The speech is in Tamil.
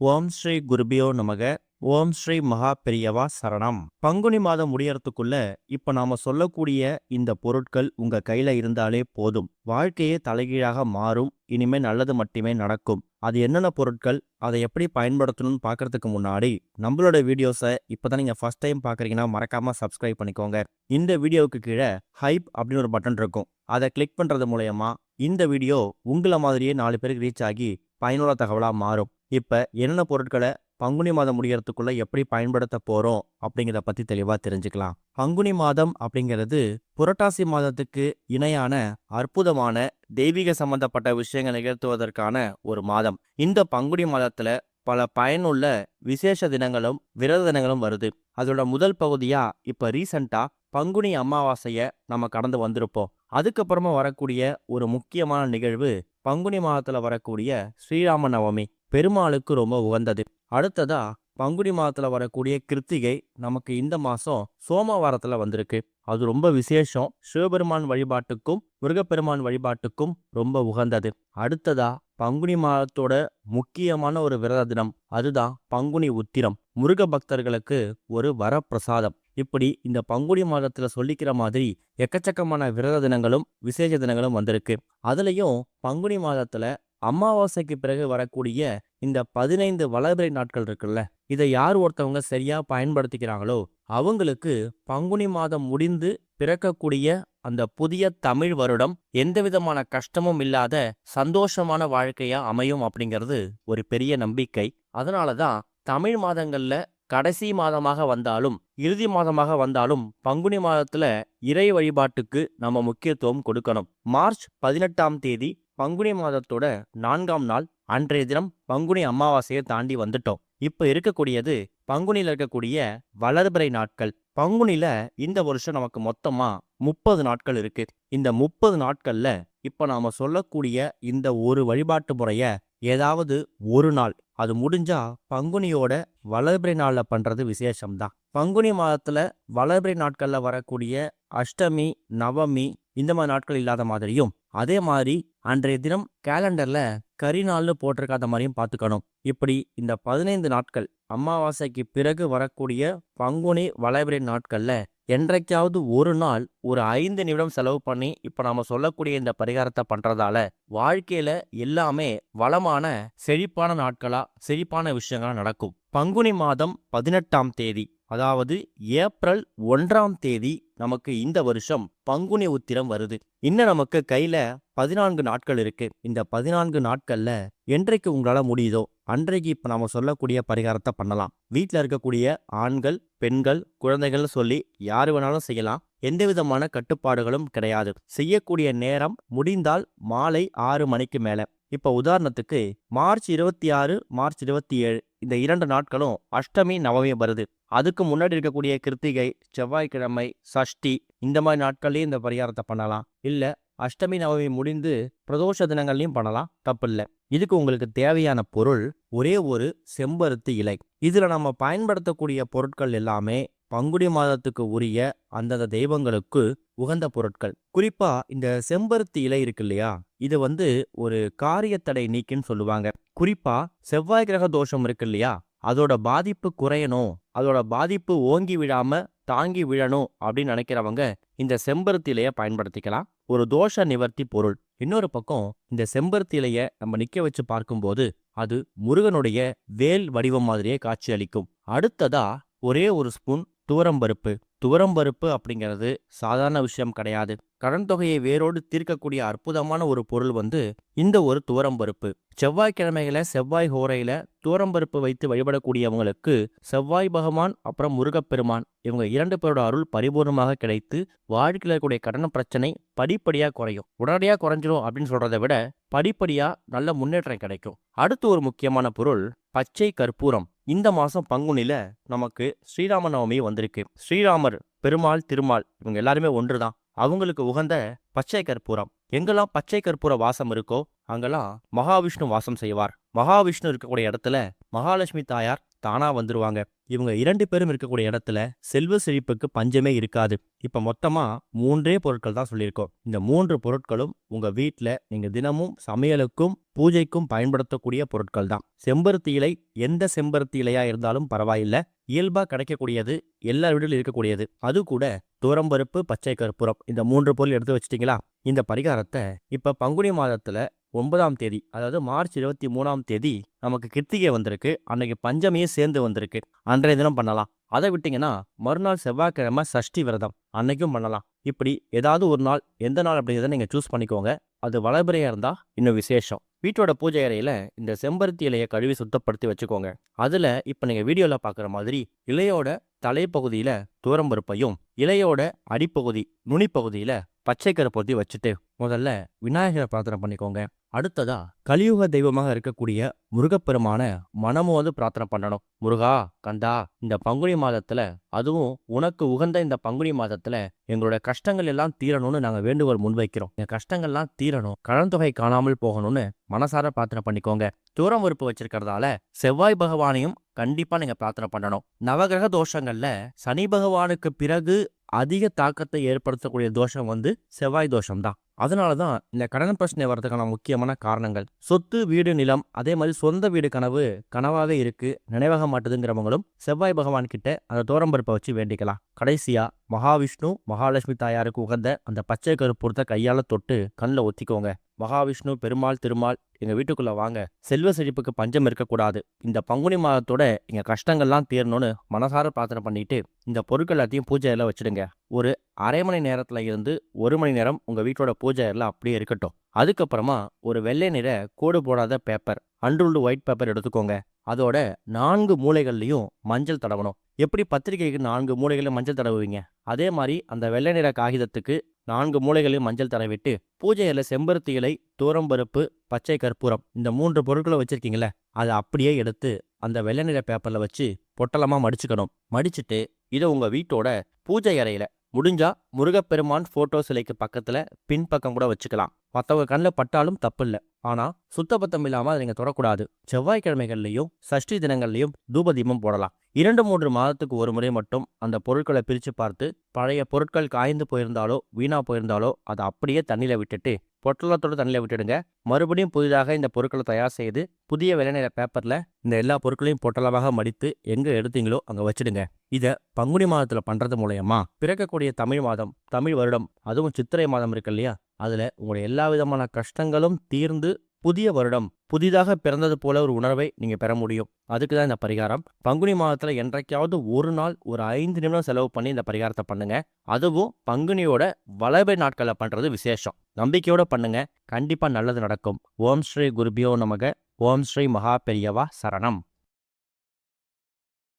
ஓம் ஸ்ரீ குருபியோ நமக. ஓம் ஸ்ரீ மகா பெரியவா சரணம். பங்குனி மாதம் முடியறதுக்குள்ள இப்ப நாம சொல்லக்கூடிய இந்த பொருட்கள் உங்க கையில இருந்தாலே போதும், வாழ்க்கையே தலைகீழாக மாறும். இனிமே நல்லது மட்டுமே நடக்கும். அது என்னென்ன பொருட்கள், அதை எப்படி பயன்படுத்தணும்னு பார்க்கறதுக்கு முன்னாடி நம்மளோட வீடியோஸை இப்பதான் நீங்க ஃபர்ஸ்ட் டைம் பார்க்குறீங்கன்னா மறக்காம சப்ஸ்கிரைப் பண்ணிக்கோங்க. இந்த வீடியோவுக்கு கீழே ஹைப் அப்படின்னு ஒரு பட்டன் இருக்கும். அதை கிளிக் பண்றது மூலயமா இந்த வீடியோ உங்களை மாதிரியே 4 பேருக்கு ரீச் ஆகி பயனுள்ள தகவலாக மாறும். இப்போ என்னென்ன பொருட்களை பங்குனி மாதம் முடியறதுக்குள்ள எப்படி பயன்படுத்த போறோம் அப்படிங்கிறத பத்தி தெளிவா தெரிஞ்சுக்கலாம். பங்குனி மாதம் அப்படிங்கிறது புரட்டாசி மாதத்துக்கு இணையான அற்புதமான தெய்வீக சம்பந்தப்பட்ட விஷயங்கள் நிகழ்த்துவதற்கான ஒரு மாதம். இந்த பங்குனி மாதத்துல பல பயனுள்ள விசேஷ தினங்களும் விரத தினங்களும் வருது. அதோட முதல் பகுதியா இப்ப ரீசண்டா பங்குனி அமாவாசைய நம்ம கடந்து வந்திருப்போம். அதுக்கப்புறமா வரக்கூடிய ஒரு முக்கியமான நிகழ்வு பங்குனி மாதத்துல வரக்கூடிய ஸ்ரீராம நவமி. பெருமாளுக்கு ரொம்ப உகந்தது. அடுத்ததா பங்குனி மாதத்துல வரக்கூடிய கிருத்திகை நமக்கு இந்த மாசம் சோமவாரத்துல வந்திருக்கு. அது ரொம்ப விசேஷம். சிவபெருமான் வழிபாட்டுக்கும் முருகப்பெருமான் வழிபாட்டுக்கும் ரொம்ப உகந்தது. அடுத்ததா பங்குனி மாதத்தோட முக்கியமான ஒரு விரத தினம், அதுதான் பங்குனி உத்திரம். முருக பக்தர்களுக்கு ஒரு வரப்பிரசாதம். இப்படி இந்த பங்குனி மாதத்துல சொல்லிக்கிற மாதிரி எக்கச்சக்கமான விரத தினங்களும் விசேஷ தினங்களும் வந்திருக்கு. அதுலயும் பங்குனி மாதத்துல அமாவாசைக்கு பிறகு வரக்கூடிய இந்த 15 வளர்பிறை நாட்கள் இருக்குல்ல, இதை யார் ஒருத்தவங்க சரியா பயன்படுத்திக்கிறாங்களோ அவங்களுக்கு பங்குனி மாதம் முடிந்து பிறக்கக்கூடிய அந்த புதிய தமிழ் வருடம் எந்த விதமான கஷ்டமும் இல்லாத சந்தோஷமான வாழ்க்கையா அமையும் அப்படிங்கிறது ஒரு பெரிய நம்பிக்கை. அதனாலதான் தமிழ் மாதங்கள்ல கடைசி மாதமாக வந்தாலும் இறுதி மாதமாக வந்தாலும் பங்குனி மாதத்துல இறை வழிபாட்டுக்கு நம்ம முக்கியத்துவம் கொடுக்கணும். மார்ச் 18ஆம் தேதி பங்குனி மாதத்தோட 4ஆம் நாள். அன்றைய தினம் பங்குனி அமாவாசையை தாண்டி வந்துட்டோம். இப்ப இருக்கக்கூடியது பங்குனியில இருக்கக்கூடிய வளர்பிறை நாட்கள். பங்குனில இந்த வருஷம் நமக்கு மொத்தமா 30 நாட்கள் இருக்கு. இந்த 30 நாட்கள்ல இப்ப நாம சொல்லக்கூடிய இந்த ஒரு வழிபாட்டு முறைய ஏதாவது ஒரு நாள், அது முடிஞ்சா பங்குனியோட வளர்பிறை நாள்ல பண்றது விசேஷம்தான். பங்குனி மாதத்துல வளர்பிறை நாட்கள்ல வரக்கூடிய அஷ்டமி, நவமி இந்த மாதிரி நாட்கள் இல்லாத மாதிரியும், அதே மாதிரி அன்றைய தினம் கேலண்டர்ல கரிநாள்னு போட்டிருக்காத மாதிரியும் பார்த்துக்கணும். இப்படி இந்த 15 நாட்கள் அமாவாசைக்கு பிறகு வரக்கூடிய பங்குனி வளர்பிறை நாட்கள்ல என்றைக்காவது ஒரு நாள் ஒரு 5 நிமிடம் செலவு பண்ணி இப்ப நாம சொல்லக்கூடிய இந்த பரிகாரத்தை பண்றதால வாழ்க்கையில எல்லாமே வளமான செழிப்பான நாட்களா செழிப்பான விஷயங்களா நடக்கும். பங்குனி மாதம் 18ஆம் தேதி, அதாவது ஏப்ரல் 1ஆம் தேதி நமக்கு இந்த வருஷம் பங்குனி உத்திரம் வருது. இன்னும் நமக்கு கையில 14 நாட்கள் இருக்கு. இந்த 14 நாட்கள்ல என்றைக்கு உங்களால முடியுதோ அன்றைக்கு இப்ப நாம சொல்லக்கூடிய பரிகாரத்தை பண்ணலாம். வீட்டுல இருக்கக்கூடிய ஆண்கள், பெண்கள், குழந்தைகள்னு சொல்லி யாரு வேணாலும் செய்யலாம். எந்த விதமான கட்டுப்பாடுகளும் கிடையாது. செய்யக்கூடிய நேரம் முடிந்தால் மாலை 6 மணிக்கு மேல. இப்ப உதாரணத்துக்கு மார்ச் 26, மார்ச் 27 இந்த 2 நாட்களும் அஷ்டமி நவமி வருது. அதுக்கு முன்னாடி இருக்கக்கூடிய கிருத்திகை, செவ்வாய்க்கிழமை, சஷ்டி இந்த மாதிரி நாட்கள்லயும் இந்த பரிகாரத்தை பண்ணலாம். இல்ல அஷ்டமி நவமி முடிந்து பிரதோஷ தினங்கள்லையும் பண்ணலாம், தப்பு இல்லை. இதுக்கு உங்களுக்கு தேவையான பொருள் ஒரே ஒரு செம்பருத்தி இலை. இதுல நம்ம பயன்படுத்தக்கூடிய பொருட்கள் எல்லாமே பங்குனி மாதத்துக்கு உரிய அந்தந்த தெய்வங்களுக்கு உகந்த பொருட்கள். குறிப்பா இந்த செம்பருத்தி இலை இருக்கு இல்லையா, இது ஒரு காரியத்தடை நீக்கின்னு சொல்லுவாங்க. குறிப்பா செவ்வாய் கிரக தோஷம் இருக்கு இல்லையா, அதோட பாதிப்பு குறையணும், அதோட பாதிப்பு ஓங்கி விழாம தாங்கி விழணும் அப்படின்னு நினைக்கிறவங்க இந்த செம்பருத்தி இலையை பயன்படுத்திக்கலாம். ஒரு தோஷ நிவர்த்தி பொருள். இன்னொரு பக்கம் இந்த செம்பருத்தி இலையை நம்ம நிக்க வச்சு பார்க்கும்போது அது முருகனுடைய வேல் வடிவம் மாதிரியே காட்சி அளிக்கும். அடுத்ததா ஒரே ஒரு ஸ்பூன் துவரம்பருப்பு. துவரம்பருப்பு அப்படிங்கிறது சாதாரண விஷயம் கிடையாது. கடன் தொகையை வேரோடு தீர்க்கக்கூடிய அற்புதமான ஒரு பொருள் இந்த ஒரு துவரம்பருப்பு. செவ்வாய்க்கிழமைகளை செவ்வாய் ஹோரையில துவரம்பருப்பு வைத்து வழிபடக்கூடியவங்களுக்கு செவ்வாய் பகவான் அப்புறம் முருகப்பெருமான் இவங்க 2 பேரோட அருள் பரிபூர்ணமாக கிடைத்து வாழ்க்கையில் இருக்கக்கூடிய கடன் பிரச்சனை படிப்படியா குறையும். உடனடியா குறைஞ்சிரும் அப்படின்னு சொல்றதை விட படிப்படியா நல்ல முன்னேற்றம் கிடைக்கும். அடுத்து ஒரு முக்கியமான பொருள் பச்சை கற்பூரம். இந்த மாசம் பங்குனில நமக்கு ஸ்ரீராம நவமி வந்திருக்கு. ஸ்ரீராமர், பெருமாள், திருமால் இவங்க எல்லாருமே ஒன்றுதான். அவங்களுக்கு உகந்த பச்சை கற்பூரம். எங்கெல்லாம் பச்சை கற்பூர வாசம் இருக்கோ அங்கெல்லாம் மகாவிஷ்ணு வாசம் செய்வார். மகாவிஷ்ணு இருக்கக்கூடிய இடத்துல மகாலட்சுமி தாயார் தானா வந்துருவாங்க. இவங்க 2 பேரும் இருக்கக்கூடிய இடத்துல செல்வ செழிப்புக்கு பஞ்சமே இருக்காது. இப்ப மொத்தமா 3 பொருட்கள் தான் சொல்லியிருக்கோம். இந்த 3 பொருட்களும் உங்க வீட்ல நீங்க தினமும் சமையலுக்கும் பூஜைக்கும் பயன்படுத்தக்கூடிய பொருட்கள் தான். செம்பருத்தி இலை எந்த செம்பருத்தி இலையா இருந்தாலும் பரவாயில்ல, இயல்பா கிடைக்கக்கூடியது, எல்லா வீடுகளிலும் இருக்கக்கூடியது. அது கூட துவரம்பருப்பு, பச்சை கற்பூரம், இந்த 3 பொருள் எடுத்து வச்சிட்டீங்களா? இந்த பரிகாரத்தை இப்ப பங்குனி மாதத்துல 9ஆம் தேதி, அதாவது மார்ச் 23ஆம் தேதி நமக்கு கிருத்திகை வந்திருக்கு. அன்னைக்கு பஞ்சமியே சேர்ந்து வந்திருக்கு. அன்றைய தினம் பண்ணலாம். அதை விட்டீங்கன்னா மறுநாள் செவ்வாய்க்கிழமை சஷ்டி விரதம், அன்னைக்கும் பண்ணலாம். இப்படி ஏதாவது ஒரு நாள், எந்த நாள் அப்படிங்கிறத நீங்க சூஸ் பண்ணிக்கோங்க. அது வளபிறையா இருந்தா இன்னும் விசேஷம். வீட்டோட பூஜை அறையில இந்த செம்பருத்தி இலையை கழுவி சுத்தப்படுத்தி வச்சுக்கோங்க. அதுல இப்ப நீங்க வீடியோல பாக்குற மாதிரி இலையோட தலைப்பகுதியில துவரம்பருப்பையும், இலையோட அடிப்பகுதி நுனிப்பகுதியில பச்சை கருப்பொத்தி வச்சுட்டு முதல்ல விநாயகரை பிரார்த்தனை பண்ணிக்கோங்க. அடுத்ததா கலியுக தெய்வமாக இருக்கக்கூடிய முருகப்பெருமான மனமோது பிரார்த்தனை பண்ணணும். முருகா, கந்தா, இந்த பங்குனி மாதத்துல, அதுவும் உனக்கு உகந்த இந்த பங்குனி மாதத்துல எங்களோட கஷ்டங்கள் எல்லாம் தீரணும்னு நாங்க வேண்டுகோள் முன்வைக்கிறோம். எங்க கஷ்டங்கள்லாம் தீரணும், கடன் தொகை காணாமல் போகணும்னு மனசார பிரார்த்தனை பண்ணிக்கோங்க. தூரம் உறுப்பு வச்சிருக்கிறதால செவ்வாய் பகவானையும் கண்டிப்பா நீங்க பிரார்த்தனை பண்ணணும். நவகிரக தோஷங்கள்ல சனி பகவானுக்கு பிறகு அதிக தாக்கத்தை ஏற்படுத்தக்கூடிய தோஷம் செவ்வாய் தோஷம் தான். அதனாலதான் இந்த கடன் பிரச்சனை வர்றதுக்கான முக்கியமான காரணங்கள். சொத்து, வீடு, நிலம், அதே மாதிரி சொந்த வீடு கனவு கனவாவே இருக்கு, நினைவாக மாட்டுதுங்கிறவங்களும் செவ்வாய் பகவான் கிட்ட அந்த தோரம்பருப்பை வச்சு வேண்டிக்கலாம். கடைசியா மகாவிஷ்ணு, மகாலட்சுமி தாயாருக்கு உகந்த அந்த பச்சை கருப்பூரத்தை கையால தொட்டு கண்ணில் ஒத்திக்கோங்க. மகாவிஷ்ணு, பெருமாள், திருமால், எங்க வீட்டுக்குள்ள வாங்க, செல்வ செழிப்புக்கு பஞ்சம் இருக்கக்கூடாது, இந்த பங்குனி மாதத்தோட எங்க கஷ்டங்கள்லாம் தீரணும்னு மனசார பிரார்த்தனை பண்ணிட்டு இந்த பொருட்கள் எல்லாத்தையும் பூஜை எல்லாம் வச்சிடுங்க. ஒரு அரை மணி நேரத்துல இருந்து 1 மணி நேரம் உங்க வீட்டோட பூஜை எல்லாம் அப்படியே இருக்கட்டும். அதுக்கப்புறமா ஒரு வெள்ளை நிற கோடு போடாத பேப்பர், அன்ரூல்டு ஒயிட் பேப்பர் எடுத்துக்கோங்க. அதோட 4 மூலைகள்லையும் மஞ்சள் தடவணும். எப்படி பத்திரிகைக்கு 4 மூலைகளையும் மஞ்சள் தடவுவீங்க, அதே மாதிரி அந்த வெள்ளை நிற காகிதத்துக்கு 4 மூலைகளையும் மஞ்சள் தடவிட்டு பூஜையில செம்பருத்தி இலை, தூரம்பருப்பு, பச்சை கற்பூரம், இந்த 3 பொருட்களை வச்சிருக்கீங்களே, அதை அப்படியே எடுத்து அந்த வெள்ளை நிற பேப்பர்ல வச்சு பொட்டலமா மடிச்சுக்கணும். மடிச்சுட்டு இதை உங்க வீட்டோட பூஜை அறையில, முடிஞ்சா முருகப்பெருமான் போட்டோ சிலைக்கு பக்கத்துல பின்பக்கம் கூட வச்சுக்கலாம். மற்றவங்க கண்ணில் பட்டாலும் தப்பு இல்லை. ஆனா சுத்தபத்தம் இல்லாம அதை நீங்க தொடக்கூடாது. செவ்வாய்க்கிழமைகள்லையும் சஷ்டி தினங்கள்லையும் தூபதீபம் போடலாம். 2-3 மாதத்துக்கு ஒரு முறை மட்டும் அந்த பொருட்களை பிரிச்சு பார்த்து, பழைய பொருட்கள் காய்ந்து போயிருந்தாலோ வீணா போயிருந்தாலோ அதை அப்படியே தண்ணியில விட்டுட்டு பொட்டலத்தோட தண்ணியில விட்டுடுங்க. மறுபடியும் புதிதாக இந்த பொருட்களை தயார் செய்து புதிய வெள்ளை நிற பேப்பர்ல இந்த எல்லா பொருட்களையும் பொட்டலமாக மடித்து எங்க எடுத்தீங்களோ அங்க வச்சிடுங்க. இத பங்குனி மாதத்துல பண்றது மூலயமா பிறக்கக்கூடிய தமிழ் மாதம், தமிழ் வருடம், அதுவும் சித்திரை மாதம் இருக்கு இல்லையா, அதுல உங்களுடைய எல்லா விதமான கஷ்டங்களும் தீர்ந்து புதிய வருடம் புதிதாக பிறந்தது போல ஒரு உணர்வை நீங்க பெற முடியும். அதுக்கு தான் இந்த பரிகாரம். பங்குனி மாதத்துல என்றைக்காவது ஒரு நாள் ஒரு 5 நிமிடம் செலவு பண்ணி இந்த பரிகாரத்தை பண்ணுங்க. அதுவும் பங்குனியோட வளர்பை நாட்களை பண்றது விசேஷம். நம்பிக்கையோட பண்ணுங்க, கண்டிப்பா நல்லது நடக்கும். ஓம் ஸ்ரீ குருபியோ நமக. ஓம் ஸ்ரீ மகா பெரியவா சரணம்.